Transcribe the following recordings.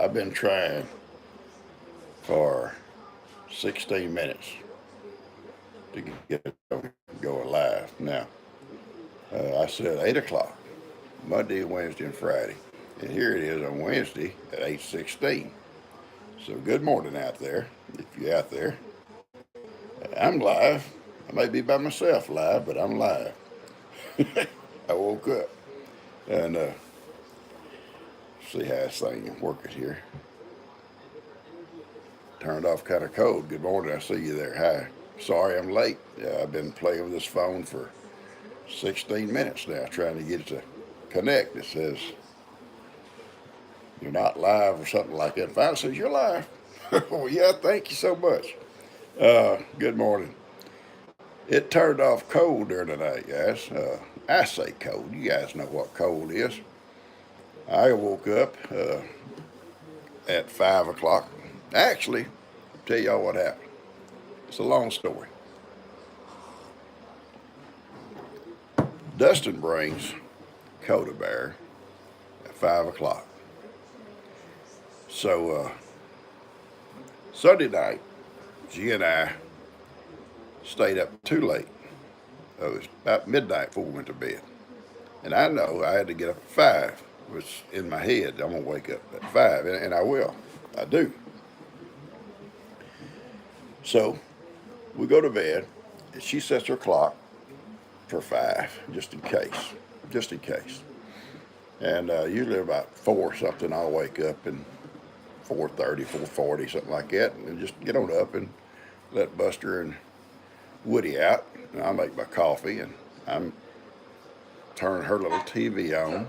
I've been trying for 16 minutes to get it going live. Now, I said 8 o'clock, Monday, Wednesday, and Friday. And here it is on Wednesday at 8:16. So good morning out there, if you're out there. I'm live. I may be by myself live, but I'm live. I woke up and see how this thing working here. Turned off kind of cold. Good morning. I see you there. Hi. Sorry I'm late. I've been playing with this phone for 16 minutes now, trying to get it to connect. It says you're not live or something like that. Finally says you're live. Well, yeah, thank you so much. Good morning. It turned off cold during the night, guys. I say cold. You guys know what cold is. I woke up at 5 o'clock. Actually, I'll tell y'all what happened. It's a long story. Dustin brings Coda Bear at 5 o'clock. So Sunday night, G and I stayed up too late. It was about midnight before we went to bed. And I know I had to get up at 5, which in my head, I'm going to wake up at 5, and I will. I do. So we go to bed, and she sets her clock for 5, just in case. Just in case. And usually about 4 something, I'll wake up and 4:30, 4:40, something like that, and just get on up and let Buster and Woody out. And I'll make my coffee, and I'm turning her little TV on.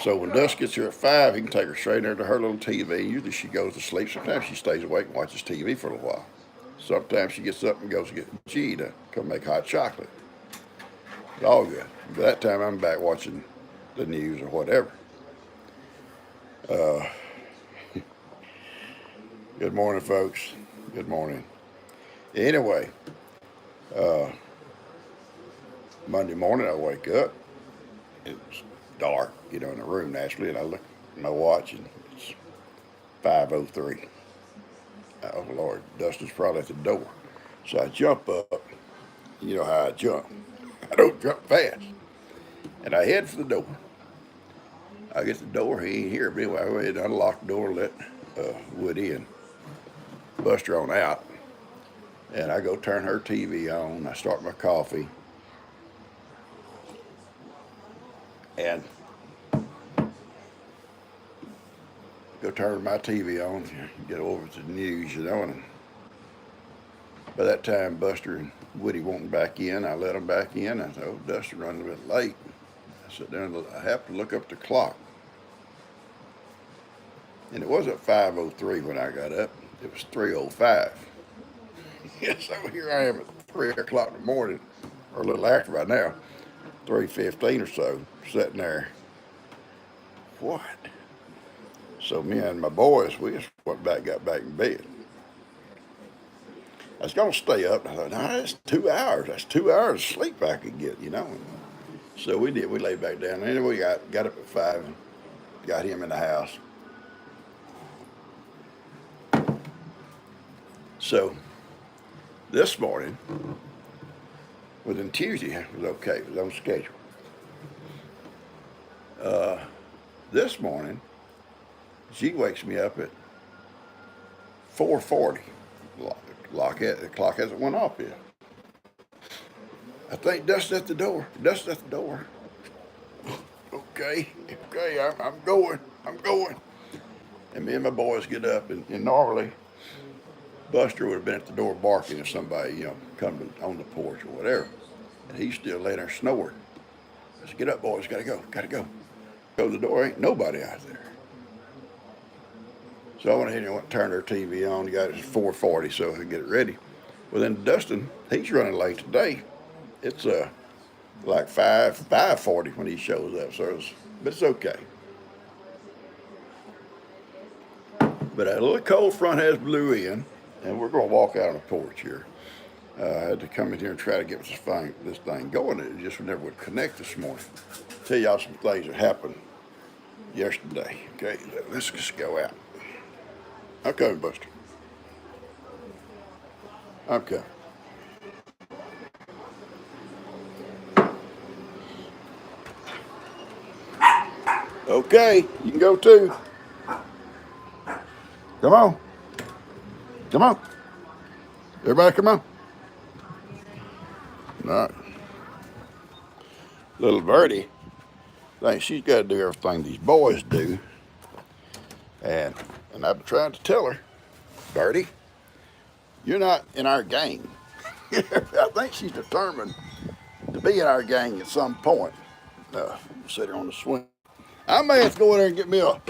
So when Dust gets here at 5, he can take her straight into her little TV. Usually she goes to sleep. Sometimes she stays awake and watches TV for a little while. Sometimes she gets up and goes to get G to come make hot chocolate. It's all good. By that time, I'm back watching the news or whatever. Good morning, folks. Good morning. Anyway, Monday morning I wake up. It's dark, in the room naturally, and I look at my watch and it's 5:03. Oh Lord, Dustin's probably at the door. So I jump up. You know how I jump. I don't jump fast. And I head for the door. I get to the door, he ain't here. But anyway, I go ahead and unlock the door, let Woody and Buster on out. And I go turn her TV on. I start my coffee. And go turn my TV on, get over to the news, And by that time, Buster and Woody wanting back in. I let them back in. I said, oh, Dustin running a bit late. I sit there and I have to look up the clock. And it wasn't 5:03 when I got up. It was 3:05. Yeah, so here I am at 3 o'clock in the morning, or a little after by now, 3:15 or so, sitting there. What? So me and my boys, we just got back in bed. I was going to stay up. And I thought, no, that's 2 hours. That's 2 hours of sleep I could get, So we did. We laid back down. Anyway, we got up at 5 and got him in the house. So this morning, within Tuesday, it was okay. It was on schedule. This morning, she wakes me up at 4:40. The clock hasn't went off yet. I think Dust's at the door. Dust's at the door. Okay, I'm going. And me and my boys get up, and normally Buster would have been at the door barking if somebody, come on the porch or whatever. And he's still laying there snoring. I said, get up, boys, gotta go. Go to the door, ain't nobody out there. So I went ahead and turned her TV on, got it at 4:40 so I could get it ready. Well, then Dustin, he's running late today. It's like 5:40 when he shows up, but it's okay. But a little cold front has blew in, and we're going to walk out on the porch here. I had to come in here and try to get this thing going. It just never would connect this morning. Tell y'all some things that happened yesterday. Okay, let's just go out. Okay, Buster. Okay. Okay, you can go too. Come on. Come on. Everybody come on. All right. Little Birdie thinks she's got to do everything these boys do. And I've been trying to tell her, Birdie, you're not in our gang. I think she's determined to be in our gang at some point. Sit her on the swing. I may have to go in there and get me a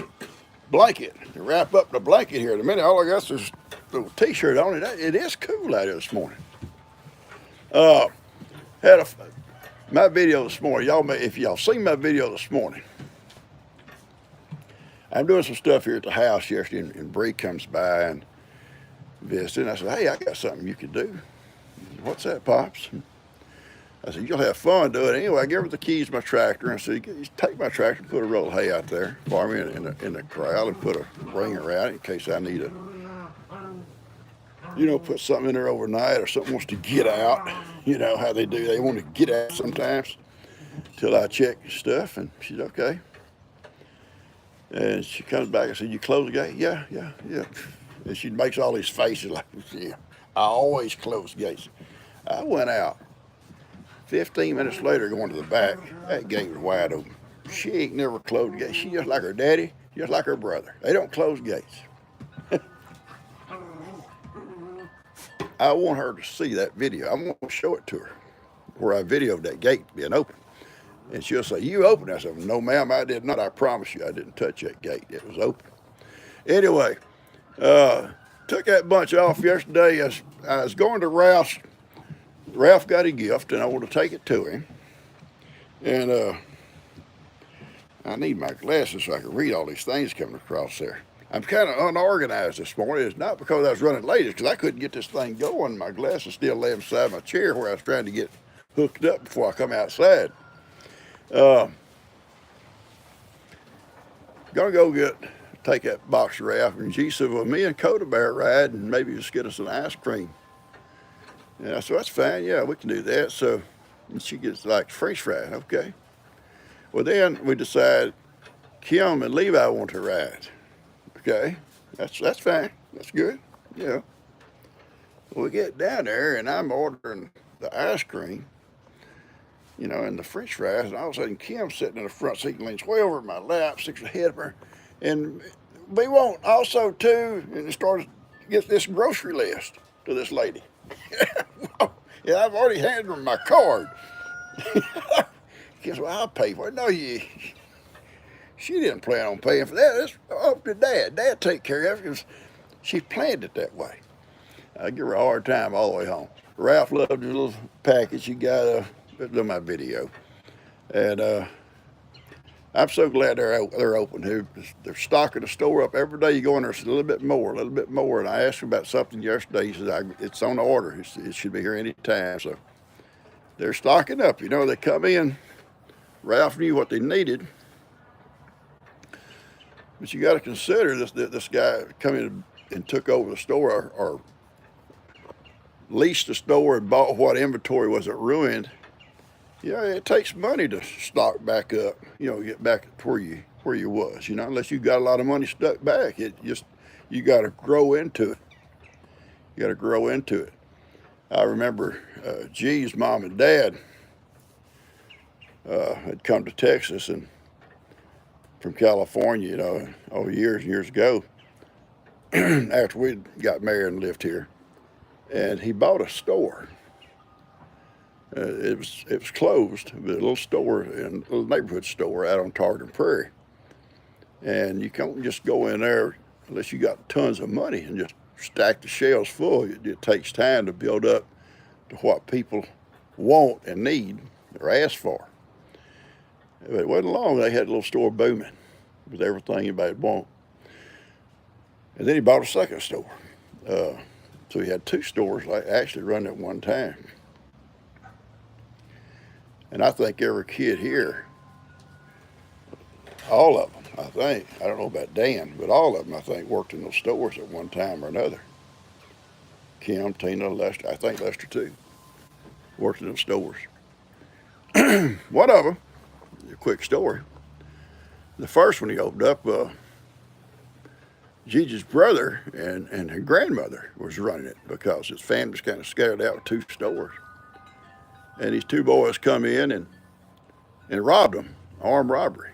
blanket and wrap up the blanket here in a minute. All I got is this little t-shirt on it. It is cool out here this morning. Had my video this morning. If y'all seen my video this morning, I'm doing some stuff here at the house yesterday, and Bree comes by and visits. And I said, hey, I got something you could do. What's that, Pops? I said, you'll have fun doing it. Anyway, I gave her the keys to my tractor and I said, you take my tractor and put a roll of hay out there for me in the corral and put a ring around it in case I need put something in there overnight or something wants to get out. You know how they do. They want to get out sometimes till I check stuff. And she's okay. And she comes back and said, you close the gate? Yeah. And she makes all these faces like, yeah, I always close gates. I went out. 15 minutes later, going to the back, that gate was wide open. She ain't never closed the gate. She just like her daddy, just like her brother. They don't close gates. I want her to see that video. I want to show it to her where I videoed that gate being open. And she'll say, you opened it. I said, no, ma'am, I did not. I promise you I didn't touch that gate. It was open. Anyway, took that bunch off yesterday. I was going to Ralph's. Ralph got a gift, and I want to take it to him. And I need my glasses so I can read all these things coming across there. I'm kind of unorganized this morning. It's not because I was running late. It's because I couldn't get this thing going. My glasses still lay beside my chair where I was trying to get hooked up before I come outside. Gonna go take that box of Ralph. And she said, well, me and Coda Bear ride and maybe just get us an ice cream. Yeah, so that's fine. Yeah, we can do that. So and she gets like French fries. Okay. Well, then we decide Kim and Levi want to ride. Okay. That's fine. That's good. Yeah. Well, we get down there and I'm ordering the ice cream, and the French fries, and all of a sudden Kim's sitting in the front seat and leans way over my lap, sticks her head up her, and we want also too, and it started to get this grocery list to this lady. Yeah, I've already handed her my card. Guess well, I'll pay for it. No, she didn't plan on paying for that. It's up to Dad. Dad take care of it because she planned it that way. I give her a hard time all the way home. Ralph loved the little package he got in my video. And I'm so glad they're open. They're stocking the store up every day. You go in there, it's a little bit more. And I asked him about something yesterday. He said, it's on order. It should be here any time. So they're stocking up. They come in. Ralph knew what they needed. But you got to consider this guy come in and took over the store or leased the store and bought what inventory was it ruined. It takes money to stock back up, get back to where you was, unless you got a lot of money stuck back. You got to grow into it. You got to grow into it. I remember G's mom and dad had come to Texas and from California, years and years ago, after we got married and lived here, and he bought a store. It was closed, but a little store, a little neighborhood store out on Tarleton Prairie. And you can't just go in there unless you got tons of money and just stack the shelves full. It takes time to build up to what people want and need or ask for. But it wasn't long, they had a little store booming with everything anybody'd want. And then he bought a second store. So he had two stores actually running at one time. And I think every kid here, all of them, I think. I don't know about Dan, but all of them, I think, worked in those stores at one time or another. Kim, Tina, Lester, I think Lester too, worked in those stores. One of them, a quick story, the first one he opened up, Gigi's brother and her grandmother was running it because his family's kind of scattered out with two stores. And these two boys come in and robbed them, armed robbery.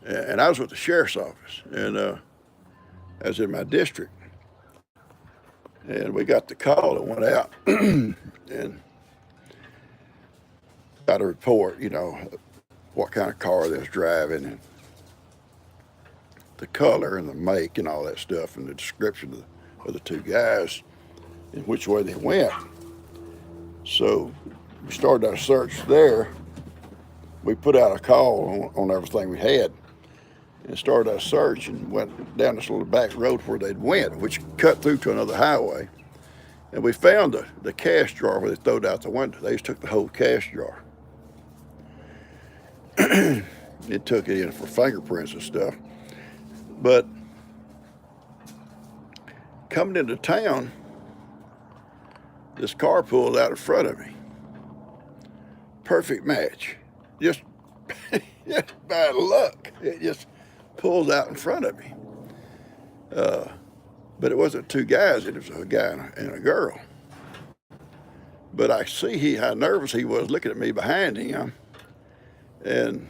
And I was with the sheriff's office, and I was in my district. And we got the call that went out and got a report, what kind of car they was driving and the color and the make and all that stuff and the description of the two guys and which way they went. So we started our search there. We put out a call on everything we had and started our search and went down this little back road where they'd went, which cut through to another highway. And we found the cash jar where they threw it out the window. They just took the whole cash jar. It took it in for fingerprints and stuff. But coming into town, this car pulled out in front of me. Perfect match. Just bad luck. It just pulls out in front of me. But it wasn't two guys, it was a guy and a girl. But I see how nervous he was looking at me behind him. And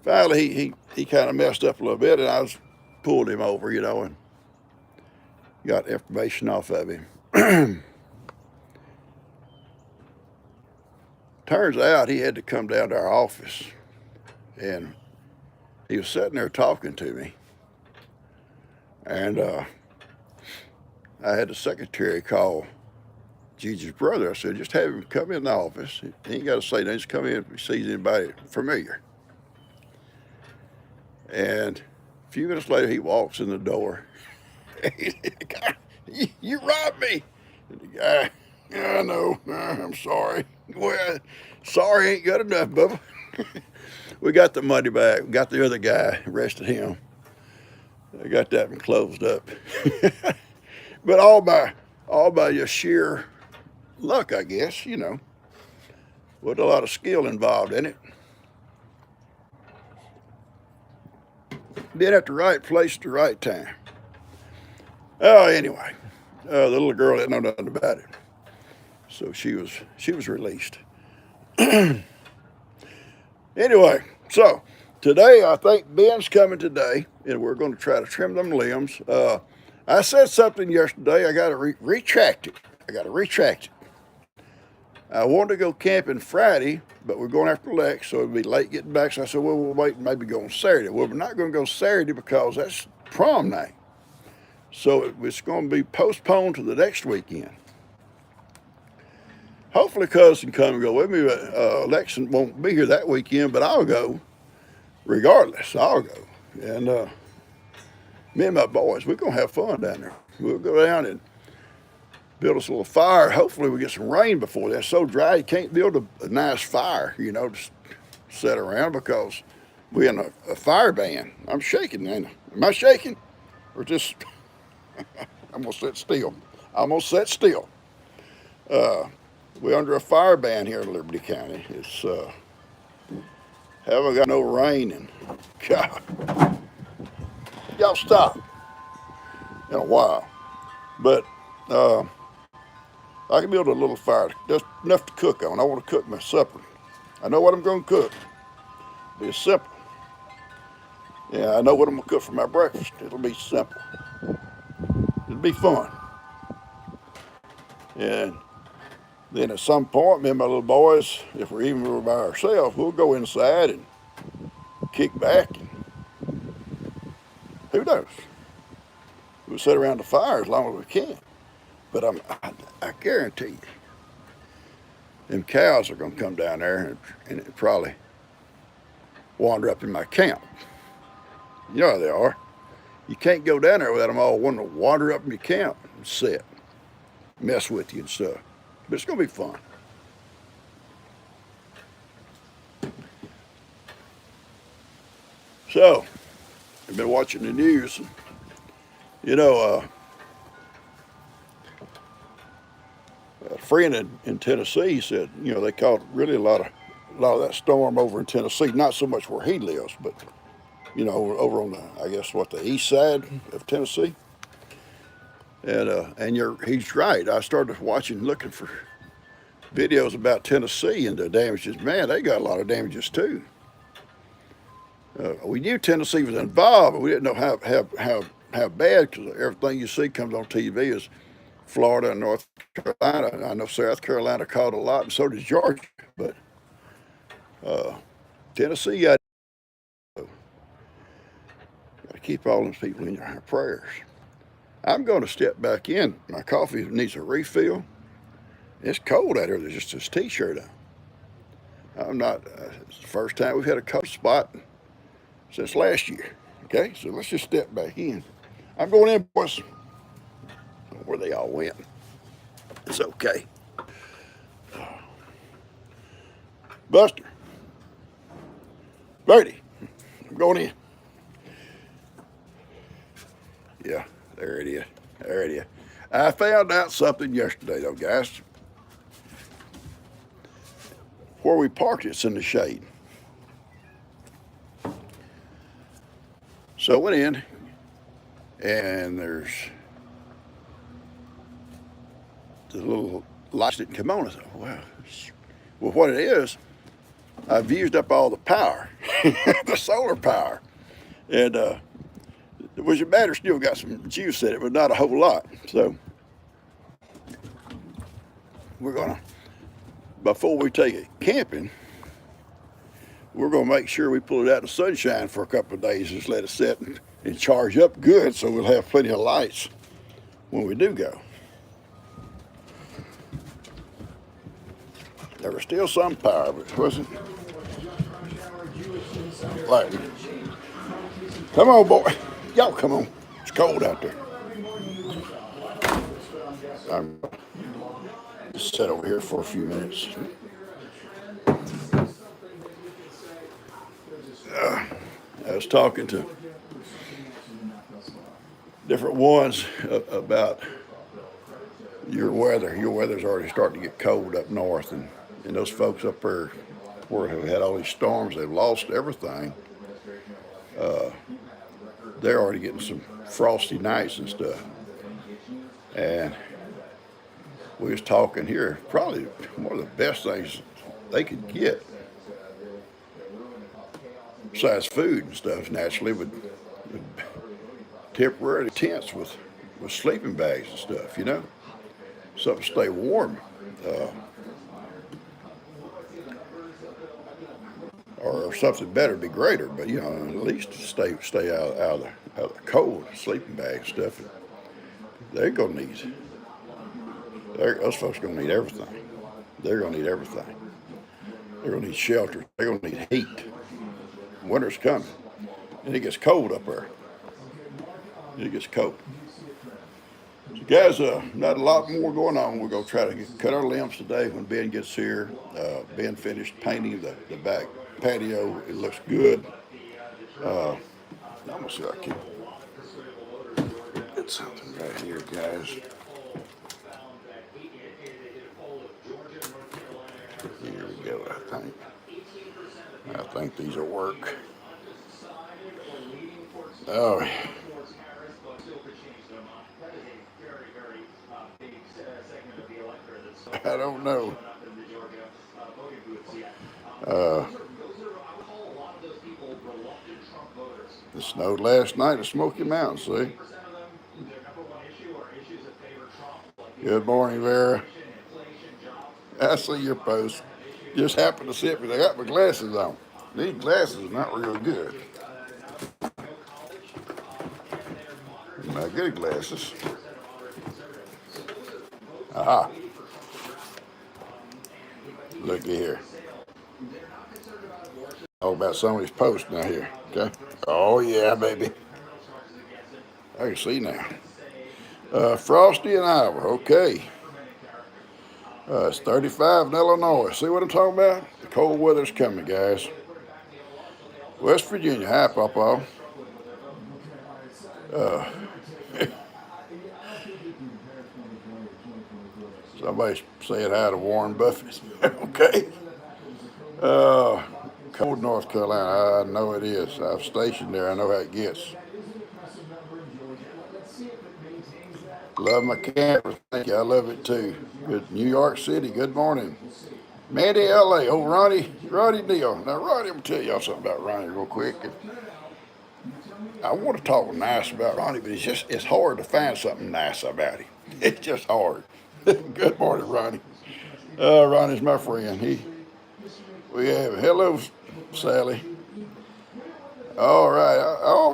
finally he kind of messed up a little bit, and I pulled him over, and got information off of him. Turns out he had to come down to our office, and he was sitting there talking to me. And I had the secretary call Gigi's brother. I said, just have him come in the office. He ain't got to say nothing. Just come in if he sees anybody familiar. And a few minutes later, he walks in the door. You robbed me. And the guy, yeah, I know. I'm sorry. Well, sorry ain't good enough, Bubba. We got the money back. We got the other guy, arrested him. I got that one closed up. But all by just sheer luck, I guess, with a lot of skill involved in it. Being at the right place at the right time. Oh, anyway, the little girl didn't know nothing about it, so she was released. Anyway, so today I think Ben's coming today, and we're going to try to trim them limbs. I said something yesterday. I got to retract it. I wanted to go camping Friday, but we're going after Lex, so it'd be late getting back. So I said, well, we'll wait and maybe go on Saturday. Well, we're not going to go Saturday because that's prom night. So it's going to be postponed to the next weekend. Hopefully Cuz can come and go with me. Lex won't be here that weekend, but I'll go regardless. I'll go. And me and my boys, we're going to have fun down there. We'll go down and build us a little fire. Hopefully we get some rain before that. It's so dry you can't build a nice fire, just sit around because we're in a fire ban. I'm shaking, ain't I? Am I shaking? Or just, I'm going to sit still. We're under a fire ban here in Liberty County. It's, haven't got no rain and, God, y'all stop in a while. But, I can build a little fire, just enough to cook on. I want to cook my supper. I know what I'm going to cook. It's simple. Yeah, I know what I'm going to cook for my breakfast. It'll be simple. It'll be fun. And then at some point, me and my little boys, if we're even by ourselves, we'll go inside and kick back. And who knows? We'll sit around the fire as long as we can. But I guarantee you, them cows are going to come down there and probably wander up in my camp. You know how they are. You can't go down there without them all wanting to wander up in your camp and sit, mess with you and stuff. But it's going to be fun. So, I've been watching the news. You know, a friend in Tennessee said, they caught really a lot of that storm over in Tennessee. Not so much where he lives, but over on the, I guess, the east side of Tennessee. And he's right. I started looking for videos about Tennessee and the damages. Man, they got a lot of damages too. We knew Tennessee was involved, but we didn't know how bad, because everything you see comes on TV is Florida and North Carolina. I know South Carolina caught a lot, and so did Georgia. But Tennessee got to keep all those people in your prayers. I'm going to step back in. My coffee needs a refill. It's cold out here. There's just this T-shirt on. I'm not. It's the first time we've had a cold spot since last year. Okay, so let's just step back in. I'm going in, boys. Where they all went. It's okay. Buster. Bertie. I'm going in. Yeah, there it is. There it is. I found out something yesterday, though, guys. Where we parked, it's in the shade. So I went in, and there's the little lights didn't come on. I thought, wow. Well, what it is, I've used up all the power, the solar power. And which the battery still got some juice in it, but not a whole lot. So we're gonna, before we take it camping, we're gonna make sure we pull it out in the sunshine for a couple of days, just let it set and charge up good, so we'll have plenty of lights when we do go. There was still some power, but it wasn't like, come on, boy. Y'all come on. It's cold out there. I'm just sit over here for a few minutes. I was talking to different ones about your weather. Your weather's already starting to get cold up north, and those folks up there where have had all these storms, they've lost everything. They're already getting some frosty nights and stuff. And we was talking here, probably one of the best things they could get, besides food and stuff, naturally, would temporary tents with sleeping bags and stuff, something to stay warm. Or something better, be greater, but at least stay out of the cold, sleeping bag stuff. They're gonna need. Those folks are gonna need everything. They're gonna need everything. They're gonna need shelter. They're gonna need heat. Winter's coming, and it gets cold up there. It gets cold. So guys, not a lot more going on. We're gonna try to cut our limbs today when Ben gets here. Ben finished painting the back patio. It looks good. I'm gonna see if I can get something right here, guys. Here we go. I think these will work. Oh. I don't know. It snowed last night at Smoky Mountain, see? Good morning, Vera. I see your post. Just happened to see it because I got my glasses on. These glasses are not real good. My good glasses. Aha. Looky here. Talk about some of these posts now here, okay? Oh yeah, baby. I can see now. Frosty in Iowa, okay. It's 35 in Illinois. See what I'm talking about? The cold weather's coming, guys. West Virginia. Hi, PawPaw. Uh, somebody said hi to Warren Buffett. Okay. Uh, cold North Carolina. I know it is. I've stationed there. I know how it gets. Love my campers. Thank you. I love it too. Good New York City. Good morning. Mandy, LA. Oh, Ronnie Neal. Now, Ronnie, I'm gonna tell y'all something about Ronnie real quick. I want to talk nice about Ronnie, but it's hard to find something nice about him. It's just hard. Good morning, Ronnie. Ronnie's my friend. We have hello, Sally. All right.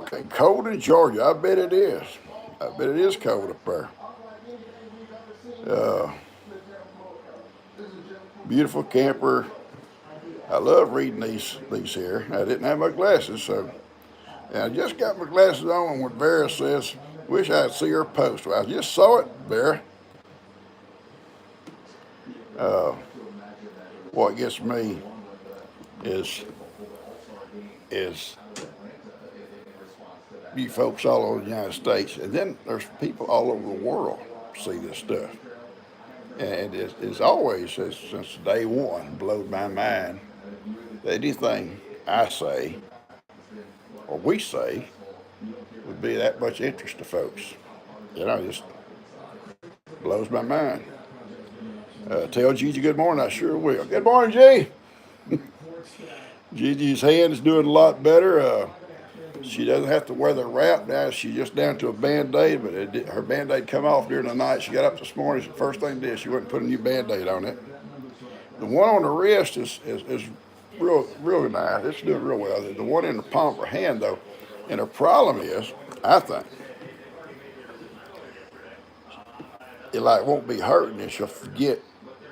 Okay, cold in Georgia. I bet it is. I bet it is cold up there. Uh, Beautiful camper. I love reading these here. I didn't have my glasses, so and I just got my glasses on when Vera says, "Wish I'd see her post." Well, I just saw it, Vera. Uh, what gets me is you folks all over the United States, and then there's people all over the world see this stuff. And it's always, since day one, blowed my mind that anything I say or we say would be that much interest to folks. Just blows my mind. Tell Gigi good morning, I sure will. Good morning, G. Gigi's hand is doing a lot better. She doesn't have to wear the wrap now. She's just down to a Band-Aid, but her Band-Aid come off during the night. She got up this morning. The first thing she did, she went and put a new Band-Aid on it. The one on the wrist is really nice. It's doing real well. The one in the palm of her hand, though, and her problem is, I think, it won't be hurting, and she'll forget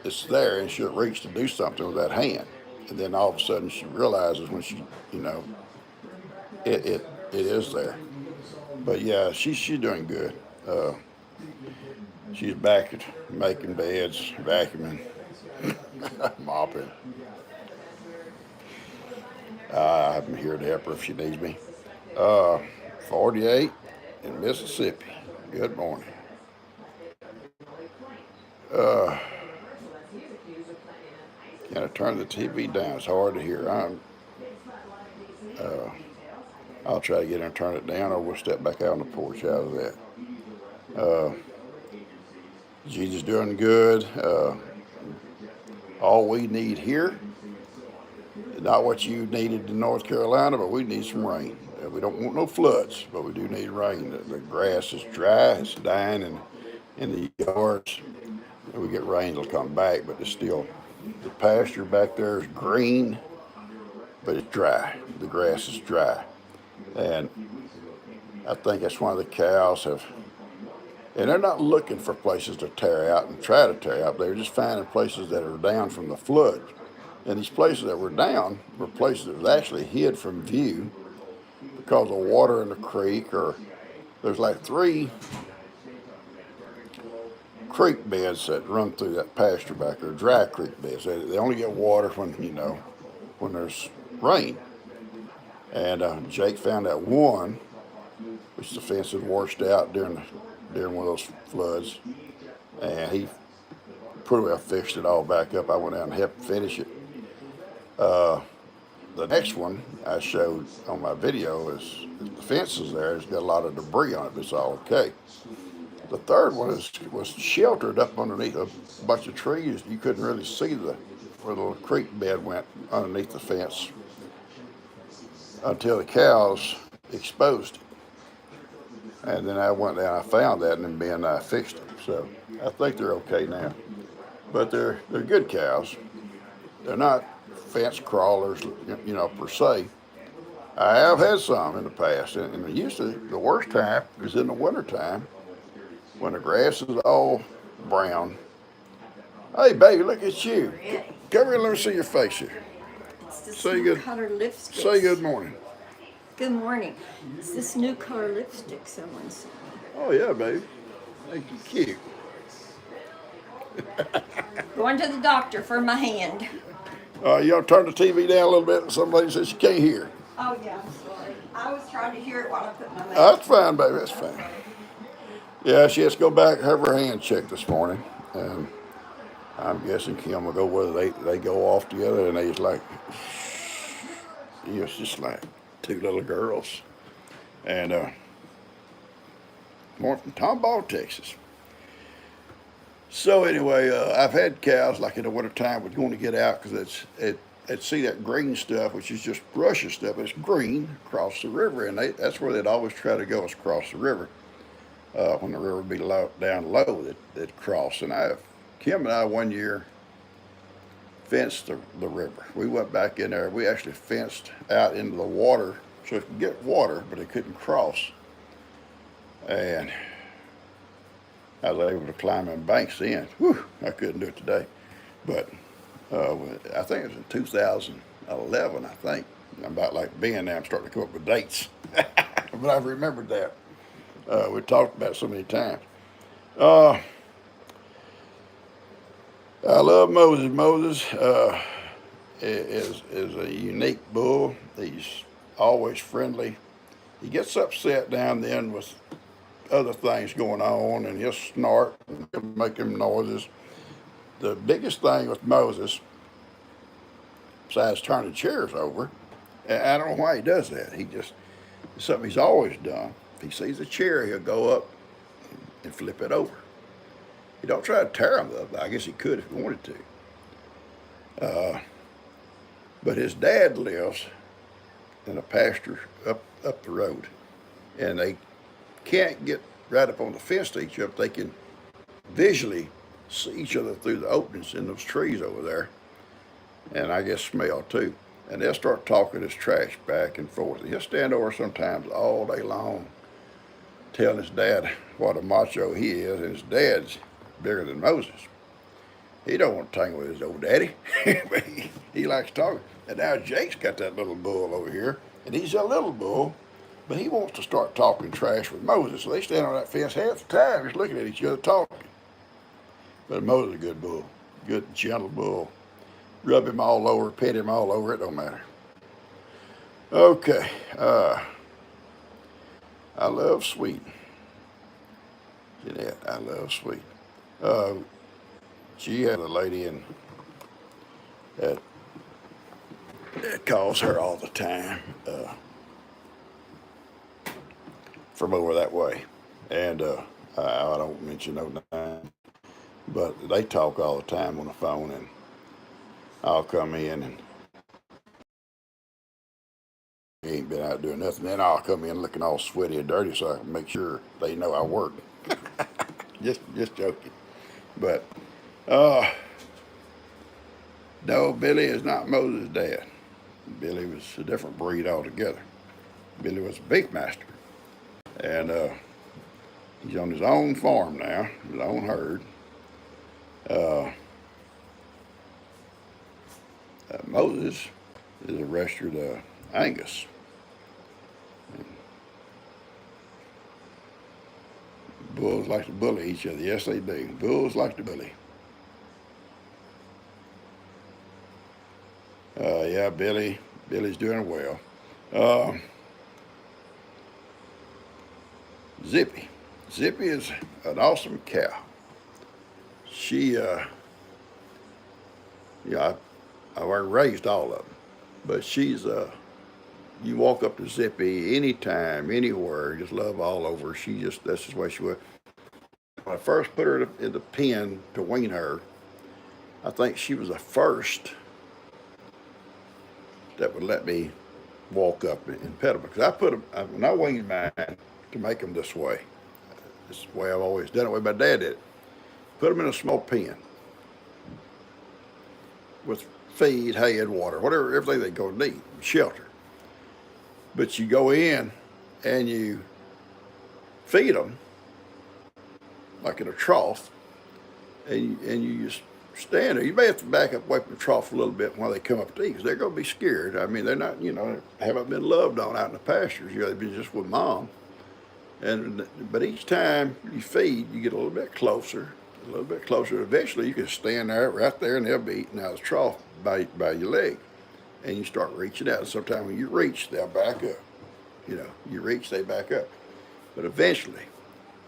it's there, and she'll reach to do something with that hand, and then all of a sudden she realizes when she, it is there. But yeah, she's doing good. She's back at making beds, vacuuming, mopping. I'm here to help her if she needs me. 48 in Mississippi. Good morning. Can I turn the TV down? It's hard to hear. I'll try to get her and turn it down, or we'll step back out on the porch out of that. Gigi's doing good. All we need here, not what you needed in North Carolina, but we need some rain. We don't want no floods, but we do need rain. The grass is dry, it's dying in the yards. If we get rain, it'll come back, but it's still, the pasture back there is green, but it's dry. The grass is dry. And I think that's why the cows and they're not looking for places to tear out and try to tear out. They're just finding places that are down from the flood. And these places that were down were places that was actually hid from view because of water in the creek, or there's 3 creek beds that run through that pasture back there, dry creek beds. They only get water when there's rain. And Jake found that one, which the fence had washed out during one of those floods, and he pretty well fixed it all back up. I went out and helped finish it. The next one I showed on my video is the fence is there. It's got a lot of debris on it, but it's all okay. The third one was sheltered up underneath a bunch of trees. You couldn't really see where the little creek bed went underneath the fence until the cows exposed it. And then I went down, I found that, and then I fixed them. So I think they're okay now. But they're good cows. They're not fence crawlers, per se. I have had some in the past, and the worst time is in the wintertime when the grass is all brown. Hey, baby, look at you. Come here, let me see your face here. Say good. Color lipstick. Say good morning. Good morning. It's this new color lipstick someone sent me. Oh yeah, baby. Thank you, cute. Going to the doctor for my hand. You ought to turn the TV down a little bit. Somebody says you can't hear. Oh, yeah, I'm sorry. I was trying to hear it while I put my mask That's fine, baby. That's fine. Yeah, she has to go back, have her hand checked this morning. And I'm guessing Kim will go whether they go off together, and they just like, it's just like two little girls. And more from Tomball, Texas. So anyway, I've had cows like in the wintertime was going to get out because they'd see that green stuff, which is just brushy stuff, but it's green across the river, and that's where they'd always try to go is across the river. When the river would be down low, they'd cross. And Kim and I one year fenced the river. We went back in there. We actually fenced out into the water so it could get water, but it couldn't cross. And I was able to climb in banks then. Whew, I couldn't do it today. But I think it was in 2011, I think. I'm about like being there, I'm starting to come up with dates. But I've remembered that. We talked about it so many times. I love Moses. Moses is a unique bull. He's always friendly. He gets upset now and then with other things going on, and he'll snort and he'll make him noises. The biggest thing with Moses, besides turning chairs over, and I don't know why he does that. It's something he's always done. If he sees a chair, he'll go up and flip it over. He don't try to tear them up. I guess he could if he wanted to. But his dad lives in a pasture up the road, and they can't get right up on the fence to each other. They can visually see each other through the openings in those trees over there, and I guess smell too. And they'll start talking his trash back and forth. And he'll stand over sometimes all day long, telling his dad what a macho he is, and his dad's bigger than Moses. He don't want to tangle with his old daddy, but he likes talking. And now Jake's got that little bull over here, and he's a little bull, but he wants to start talking trash with Moses. So they stand on that fence half the time just looking at each other talking. But Moses is a good bull, good gentle bull. Rub him all over, pet him all over, it don't matter. Okay, I love Sweet. Jeanette, I love Sweet. She had a lady that calls her all the time from over that way. And I don't mention no name, but they talk all the time on the phone, and I'll come in and he ain't been out doing nothing. Then I'll come in looking all sweaty and dirty so I can make sure they know I work. just joking. But no, Billy is not Moses' dad. Billy was a different breed altogether. Billy was a beef master, and he's on his own farm now, his own herd. Moses is a registered Angus. Bulls like to bully each other. Yes, they do. Bulls like to bully. Yeah, Billy's doing well. Zippy is an awesome cow. She, yeah, I raised all of them, but she's you walk up to Zippy anytime, anywhere, just love all over. That's just the way she was. When I first put her in the pen to wean her, I think she was the first that would let me walk up and pet them. Because when I weaned mine to make them this way, this is the way I've always done it, the way my dad did it. Put them in a small pen with feed, hay, and water, everything they're going to need, shelter. But you go in and you feed them like in a trough, and you just stand there. You may have to back up away from the trough a little bit while they come up to eat, because they're going to be scared. I mean, they're not, haven't been loved on out in the pastures. They've been just with mom. But each time you feed, you get a little bit closer. Eventually, you can stand there, right there, and they'll be eating out of the trough by your leg. and you start reaching out. And sometimes when you reach, they'll back up. You know, you reach, they back up. But eventually,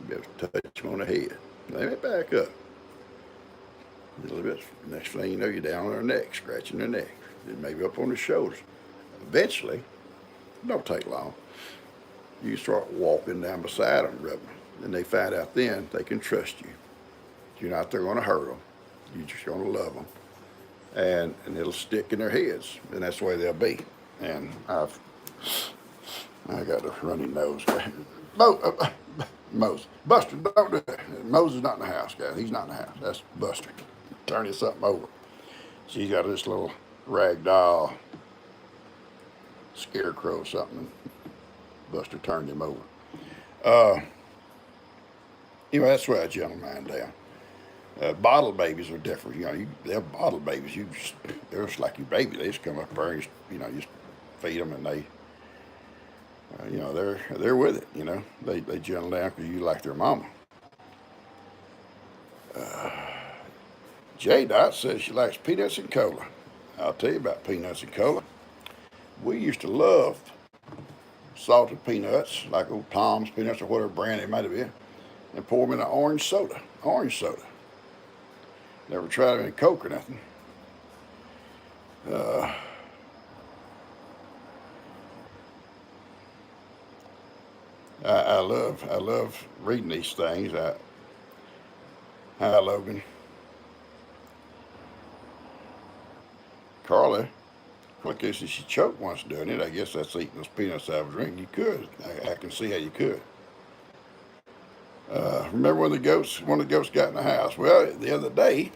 you have to touch them on the head. They may back up a little bit. Next thing you know, you're down on their neck, scratching their neck, then maybe up on the shoulders. Eventually, it don't take long. You start walking down beside them, rubbing, and they find out then they can trust you. You're not there going to hurt them. You're just going to love them, and it'll stick in their heads, and that's the way they'll be. And I got a runny nose. Moses, Buster, don't do that. Moses is not in the house, guys. He's not in the house. That's Buster. Turning something over. She's got this little rag doll scarecrow or something. Buster turned him over. Anyway, that's where I gentle mine down. Bottle babies are different. You know, they're bottle babies. They're just like your baby. They just come up there and you just feed them, and they, they're with it. You know, they gentle down because you like their mama. J Dot says she likes peanuts and cola. I'll tell you about peanuts and cola. We used to love salted peanuts, like old Tom's peanuts or whatever brand it might have been, and pour them in an orange soda. Orange soda. Never tried them in Coke or nothing. I love reading these things. Hi, Logan. Carla, well, I guess she choked once doing it. I guess that's eating those peanuts out of a drink. You could. I can see how you could. Remember when one of the goats got in the house? Well, the other day,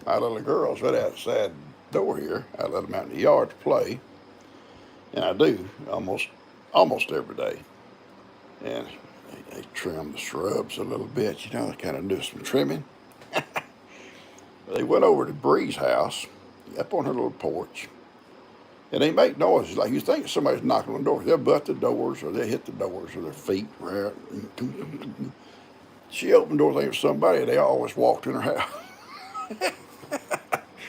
my little girl's right outside the door here. I let them out in the yard to play, and I do almost every day. And they trim the shrubs a little bit, they kind of do some trimming. They went over to Bree's house, up on her little porch, and they make noises like you think somebody's knocking on the door. They'll butt the doors, or they'll hit the doors with their feet. She opened the door thinking it was somebody, and they always walked in her house.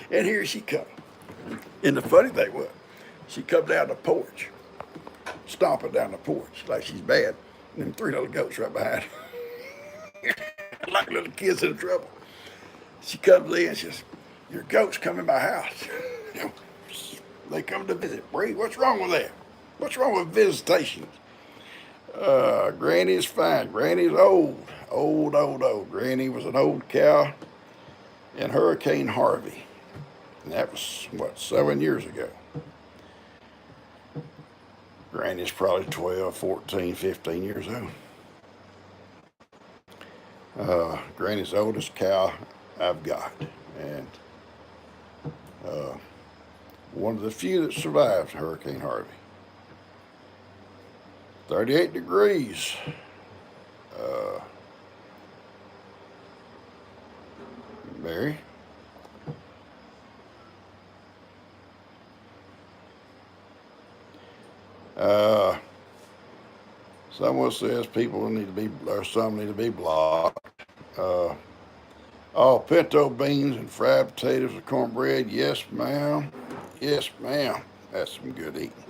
And here she come. And the funny thing was, she come down the porch, stomping down the porch like she's bad, and them three little goats right behind her. Like little kids in trouble. She comes in and says, "Your goats come in my house." They come to visit. Bree, what's wrong with that? What's wrong with visitations? Granny's fine. Granny's old. Old. Granny was an old cow in Hurricane Harvey. And that was, 7 years ago. Granny's probably 12, 14, 15 years old. Granny's the oldest cow I've got. And one of the few that survived Hurricane Harvey. 38 degrees. Mary? Someone says some need to be blocked. Pinto beans and fried potatoes and cornbread. Yes, ma'am. Yes, ma'am. That's some good eating.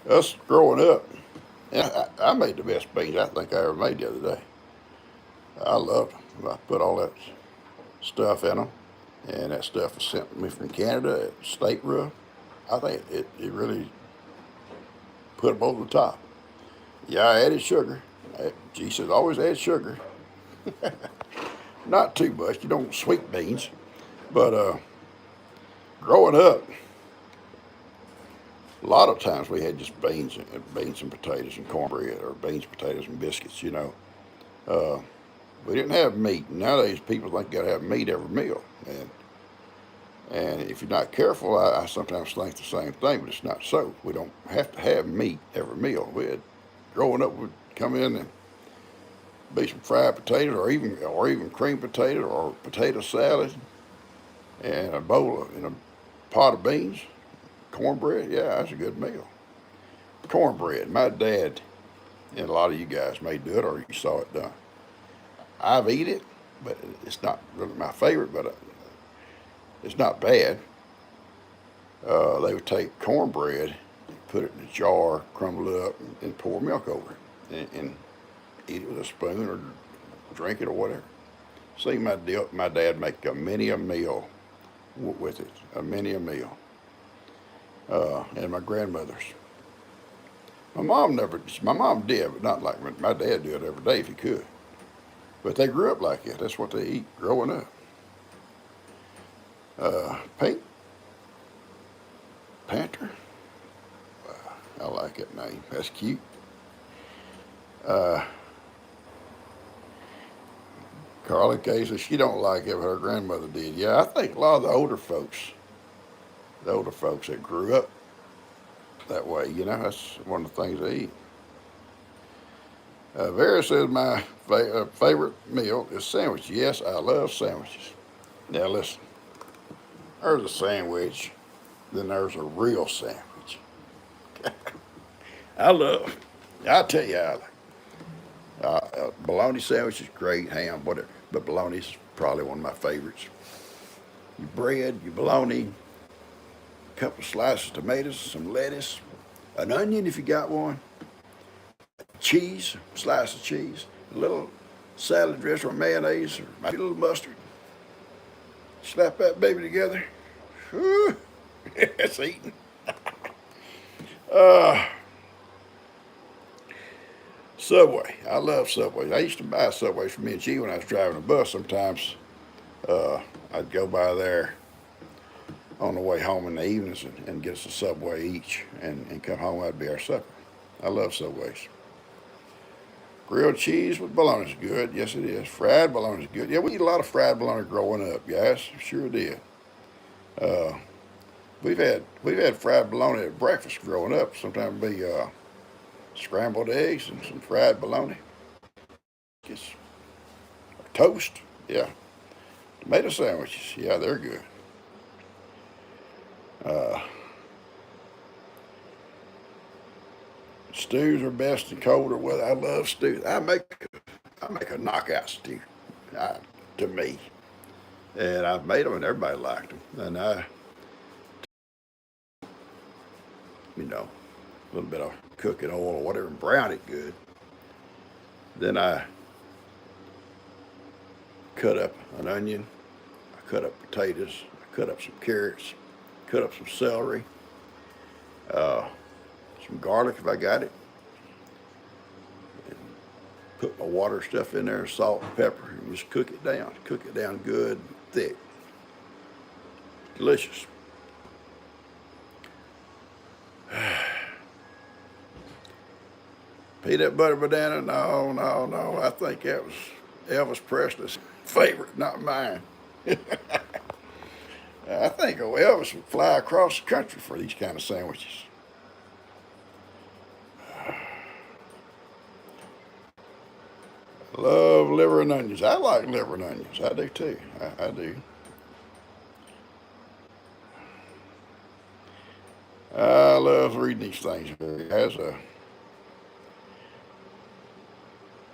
Us growing up, I made the best beans I think I ever made the other day. I loved them. I put all that stuff in them, and that stuff was sent to me from Canada at State Roof. I think it really put them over the top. Yeah, I added sugar. She says always add sugar. Not too much. You don't want sweet beans. But growing up, a lot of times we had just beans and potatoes and cornbread, or beans, potatoes, and biscuits, We didn't have meat. Nowadays, people think you got to have meat every meal. And if you're not careful, I sometimes think the same thing, but it's not so. We don't have to have meat every meal. Growing up, we'd come in and be some fried potatoes, or even creamed potato, or potato salad, and a pot of beans, cornbread. Yeah, that's a good meal. Cornbread. My dad, and a lot of you guys may do it, or you saw it done. I've eaten it, but it's not really my favorite, but it's not bad. They would take cornbread, put it in a jar, crumble it up, and pour milk over it, and eat it with a spoon or drink it or whatever. See my dad make many a meal with it, many a meal. And my grandmother's. My mom did, but not like my dad did every day if he could. But they grew up like it. That's what they eat growing up. Pink Panther. I like that name. That's cute. Carly Kay says she don't like it, but her grandmother did. Yeah, I think a lot of the older folks that grew up that way, that's one of the things they eat. Vera says my favorite meal is sandwich. Yes, I love sandwiches. Now listen, there's a sandwich, then there's a real sandwich. I'll tell you how I like. Bologna sandwich is great, ham, whatever, but bologna's probably one of my favorites. Your bread, your bologna, a couple of slices of tomatoes, some lettuce, an onion if you got one, cheese, slice of cheese, a little salad dressing or mayonnaise, or maybe a little mustard. Slap that baby together. Whew, it's eating. Subway. I love Subway. I used to buy Subways for me and G when I was driving a bus. Sometimes I'd go by there on the way home in the evenings and get us a Subway each and come home. That'd be our supper. I love Subways. Grilled cheese with bologna is good. Yes, it is. Fried bologna is good. Yeah, we eat a lot of fried bologna growing up, guys. Sure did. We've had fried bologna at breakfast growing up. Sometimes it'd be scrambled eggs and some fried bologna. Just toast. Yeah. Tomato sandwiches. Yeah, they're good. Stews are best in colder weather. I love stews. I make a knockout stew, to me, and I've made them and everybody liked them. And a little bit of cooking oil or whatever, and brown it good. Then I cut up an onion. I cut up potatoes. I cut up some carrots. Cut up some celery. Some garlic if I got it. And put my water stuff in there, salt and pepper, and just cook it down. Cook it down good, thick. Delicious. Peanut butter banana? No. I think that was Elvis Presley's favorite, not mine. I think Elvis would fly across the country for these kind of sandwiches. Love liver and onions. I like liver and onions. I do too. I do. I love reading these things. As a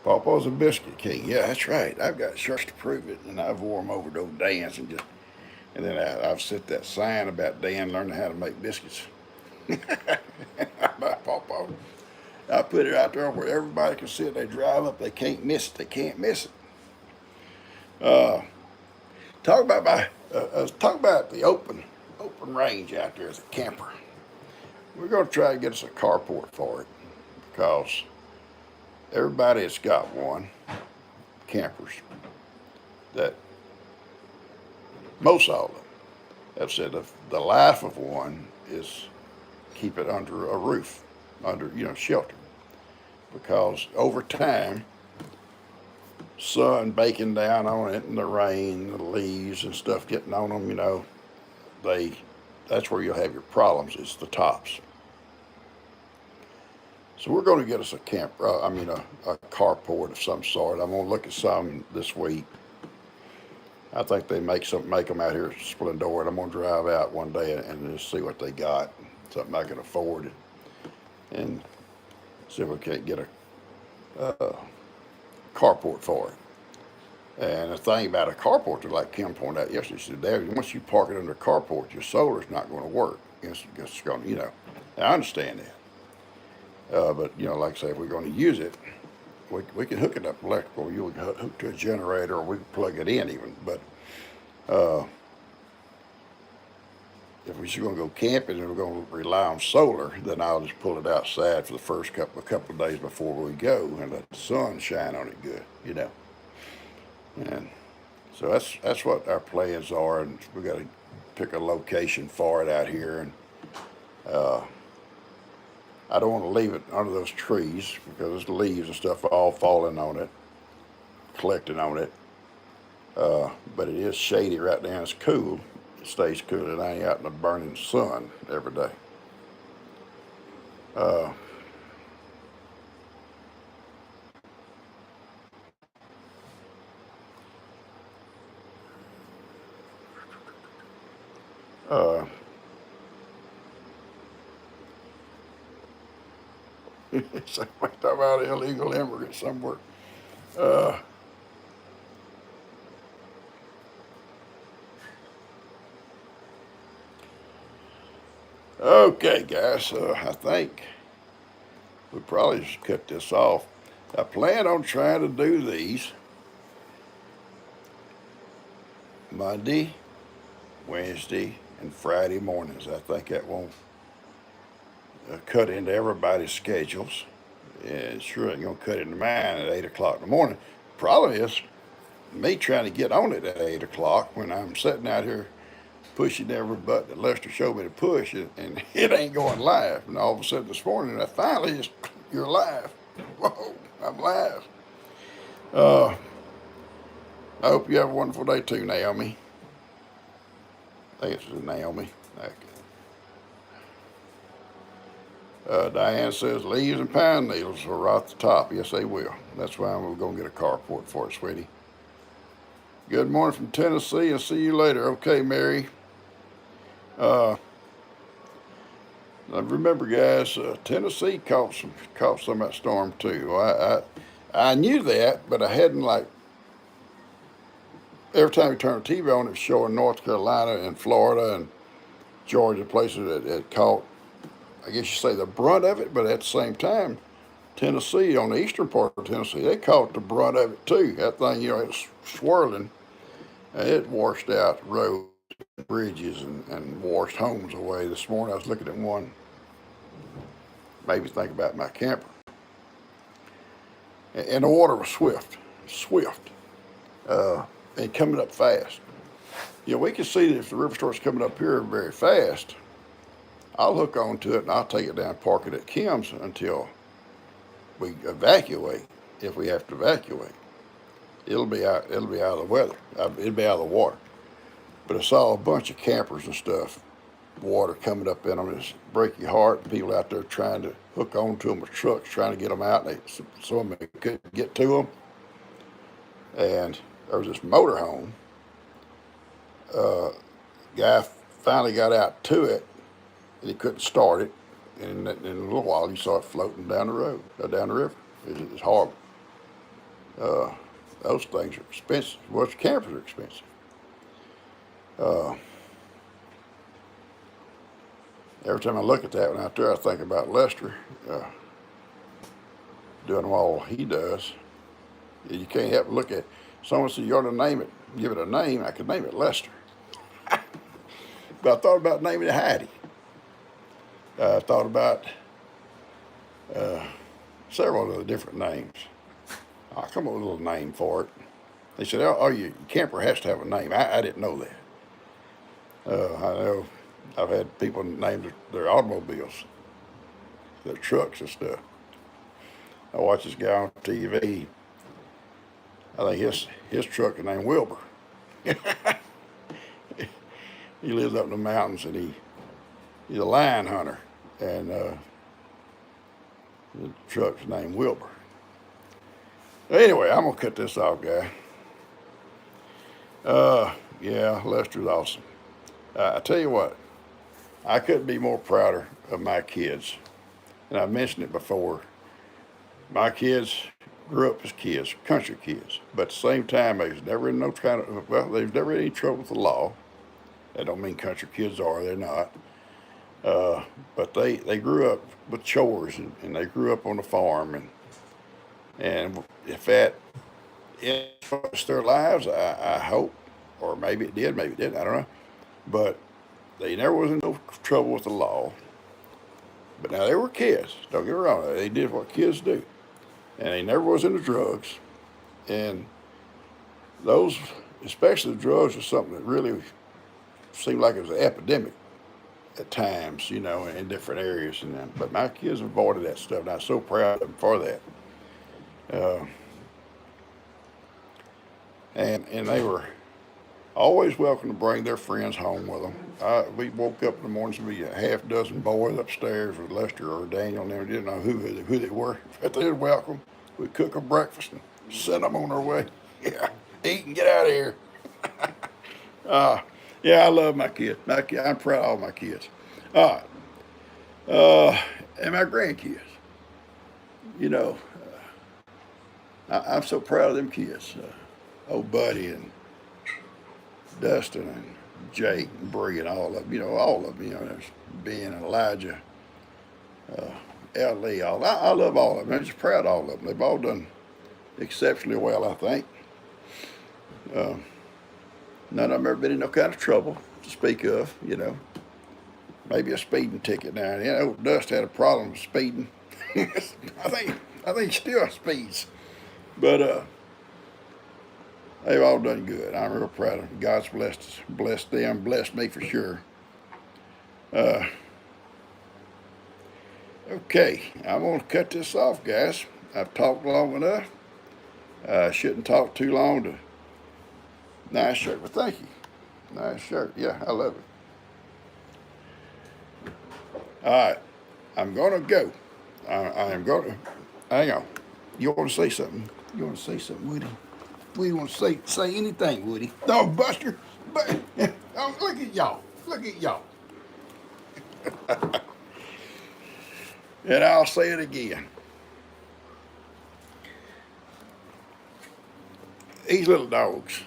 PawPaw's a biscuit king. Yeah, that's right. I've got shirts to prove it, and I've wore them over to dance and then I've set that sign about Dan learning how to make biscuits. By PawPaw. I put it out there where everybody can see it. They drive up, they can't miss it. They can't miss it. Talk about the open range out there as a camper. We're going to try to get us a carport for it because everybody that's got one, campers, that most all of them have said the life of one is keep it under a roof, under shelter, because over time, sun baking down on it and the rain, the leaves and stuff getting on them, that's where you'll have your problems. It's the tops. So we're going to get us a carport of some sort. I'm going to look at some this week. I think they make them out here at Splendor, and I'm going to drive out one day and just see what they got, something I can afford, and see if we can't get a carport for it. And the thing about a carport, like Kim pointed out yesterday, she said, Dad, once you park it under a carport, your solar's not going to work. it's going to, I understand that. But, like I say, if we're going to use it, we can hook it up electrical. You can hook to a generator, or we can plug it in even. But uh, if we're just going to go camping and we're going to rely on solar, then I'll just pull it outside for the first couple of days before we go and let the sun shine on it good. And so that's what our plans are, and we got to pick a location for it out here. And uh, I don't want to leave it under those trees because the leaves and stuff are all falling on it, collecting on it. But it is shady right now. It's cool. It stays cool. It ain't out in the burning sun every day. Uh, uh, Somebody talk about illegal immigrants somewhere. Uh, okay, guys. I think we probably should cut this off. I plan on trying to do these Monday, Wednesday, and Friday mornings. I think that won't cut into everybody's schedules. And sure ain't gonna cut into mine at 8 o'clock in the morning. Problem is me trying to get on it at 8 o'clock when I'm sitting out here pushing every button that Lester showed me to push, and it ain't going live. And all of a sudden this morning, I finally just, you're live. Whoa, I'm live. Uh, I hope you have a wonderful day too, Naomi. I think it's Naomi. Okay. Diane says leaves and pine needles will rot the top. Yes, they will. That's why we're going to get a carport for it, sweetie. Good morning from Tennessee, and see you later. Okay, Mary. Now remember, guys, Tennessee caught some of that storm too. I knew that, but I hadn't every time you turn the TV on, it's showing North Carolina and Florida and Georgia, places that had caught, I guess you say, the brunt of it, but at the same time, Tennessee, on the eastern part of Tennessee, they caught the brunt of it too. That thing, it's swirling, and it washed out roads, bridges, and washed homes away. This morning I was looking at one, made me think about my camper. And the water was swift, and coming up fast. We can see that if the river starts coming up here very fast, I'll hook onto it and I'll take it down, park it at Kim's until we evacuate. If we have to evacuate, it'll be out. It'll be out of the weather. It'll be out of the water. But I saw a bunch of campers and stuff, water coming up in them. It's break your heart. People out there trying to hook onto them with trucks, trying to get them out. Some of them couldn't get to them. And there was this motorhome. Guy finally got out to it, and he couldn't start it. And in a little while, you saw it floating down the road, down the river. It's horrible. Those things are expensive. Well, campers are expensive. Every time I look at that one out there, I think about Lester doing all he does. You can't help but look at someone said you ought to name it, give it a name. I could name it Lester. But I thought about naming it Heidi. I thought about several of the different names. I'll come up with a little name for it. They said, oh, your camper has to have a name. I didn't know that. I know I've had people name their automobiles, their trucks and stuff. I watched this guy on TV. I think his truck is named Wilbur. He lives up in the mountains, and he's a lion hunter, and the truck's named Wilbur. Anyway, I'm gonna cut this off, guy. Yeah, Lester's awesome. I tell you what, I couldn't be more prouder of my kids, and I've mentioned it before. My kids grew up as kids, country kids, but at the same time, they was never in no kind of, they was never in any trouble with the law. That don't mean country kids are, they're not. But they grew up with chores, and they grew up on the farm, and if that influenced their lives, I hope, or maybe it did, maybe it didn't, I don't know. But they never was in no trouble with the law. But now they were kids. Don't get me wrong. They did what kids do, and they never was into drugs. And those, especially the drugs, was something that really seemed like it was an epidemic at times, in different areas. And then, but my kids avoided that stuff, and I'm so proud of them for that. Uh, and they were always welcome to bring their friends home with them. We woke up in the mornings and be a half dozen boys upstairs with Lester or Daniel, and they didn't know who they were, but they were welcome. We'd cook them breakfast and send them on their way. Yeah, eat and get out of here. Uh, yeah, I love my kids. I'm proud of all my kids. All right. And my grandkids. You know, I'm so proud of them kids. Old Buddy and Dustin and Jake and Bree and all of them. All of them. There's Ben and Elijah, L.E. I love all of them. I'm just proud of all of them. They've all done exceptionally well, I think. None of them ever been in no kind of trouble to speak of. Maybe a speeding ticket now and then. Old Dust had a problem with speeding. I think he still speeds. But they've all done good. I'm real proud of them. God's blessed them, blessed me for sure. Okay, I'm going to cut this off, guys. I've talked long enough. Shouldn't talk too long. Nice shirt. Well, thank you. Nice shirt. Yeah, I love it. All right, I'm going to go. I am going to. Hang on. You want to say something? You want to say something, Woody? Woody want to say anything, Woody? No, Buster. But oh, look at y'all. Look at y'all. And I'll say it again. These little dogs,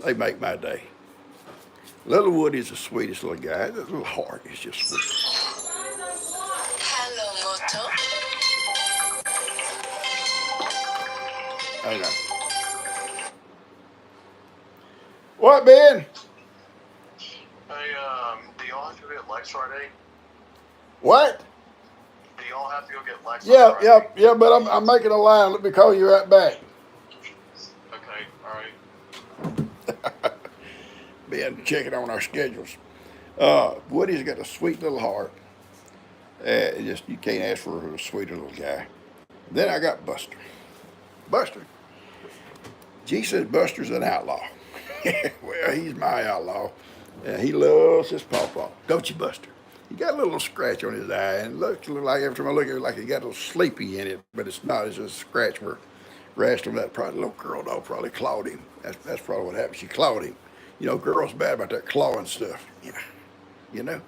they make my day. Little Woody's the sweetest little guy. That little heart is just sweet. Hello, Moto. I know. What, Ben? Hey, do y'all have to go get Lex Friday? What? Do y'all have to go get Lex Yeah, Friday? yeah, but I'm making a line. Let me call you right back. Okay, alright. Ben checking on our schedules. Woody's got a sweet little heart. Just you can't ask for a sweeter little guy. Then I got Buster. Buster. G says Buster's an outlaw. Well, he's my outlaw. He loves his pawpaw. Don't you, Buster? He got a little scratch on his eye, and looks a little like every time I look at it, like he got a little sleepy in it, but it's not. It's just a scratch where rashed him. That probably little girl dog probably clawed him. That's probably what happened. She clawed him. Girls bad about that clawing stuff. Yeah, you know.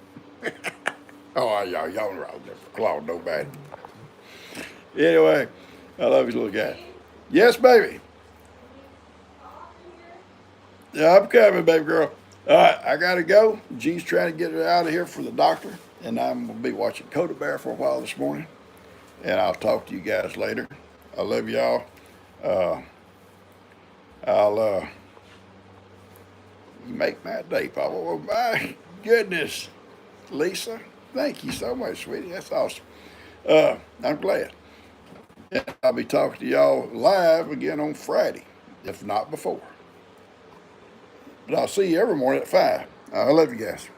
Oh, y'all wrong. Clawed nobody. Anyway, I love his little guy. Yes, baby. Yeah, I'm coming, baby girl. All right, I gotta go. G's trying to get her out of here for the doctor, and I'm gonna be watching Coda Bear for a while this morning. And I'll talk to you guys later. I love y'all. I'll you make my day, Papa. Oh my goodness, Lisa, thank you so much, sweetie. That's awesome. I'm glad. And I'll be talking to y'all live again on Friday, if not before. But I'll see you every morning at 5. I love you guys.